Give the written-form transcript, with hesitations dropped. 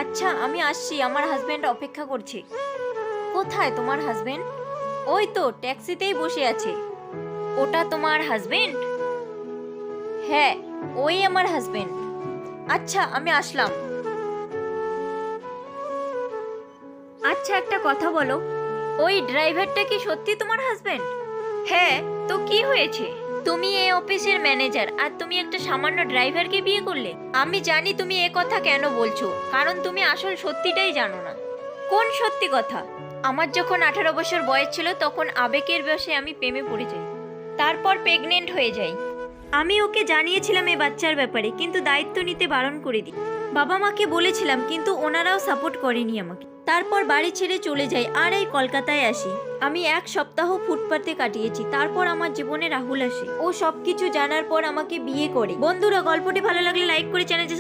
আচ্ছা আমি আসছি, আমার হাজবেন্ড অপেক্ষা করছে। কোথায় তোমার হাজবেন্ড? ওই তো ট্যাক্সিতেই বসে আছে। ওটা তোমার হাজবেন্ড? হ্যাঁ, ওই আমার হাজবেন্ড। আচ্ছা আমি আসলাম। আচ্ছা একটা কথা বলো, ওই ড্রাইভারটা কি সত্যি তোমার হাজবেন্ড? হ্যাঁ, তো কি হয়েছে? তুমি এই অফিসের ম্যানেজার আর তুমি একটা সামান্য ড্রাইভারকে বিয়ে করলে? আমি জানি তুমি এ কথা কেন বলছো, কারণ তুমি আসল সত্যিটাই জানো না। কোন সত্যি কথা? আমার যখন 18 বছর বয়স ছিল তখন আবেগের বশে আমি প্রেমে পড়ে যাই, তারপর প্রেগনেন্ট হয়ে যাই। আমি ওকে জানিয়েছিলাম এই বাচ্চার ব্যাপারে, কিন্তু দায়িত্ব নিতে বারণ করে দিই। বাবা মাকে বলেছিলাম কিন্তু ওনারাও সাপোর্ট করেনি আমাকে। তারপর বাড়ি ছেড়ে চলে যাই আর এই কলকাতায় আসি। আমি 1 সপ্তাহ ফুটপাতে কাটিয়েছি, তারপর আমার জীবনে রাহুল আসে। ও সবকিছু জানার পর আমাকে বিয়ে করে। বন্ধুরা, গল্পটি ভালো লাগলে লাইক করে চ্যানেলটি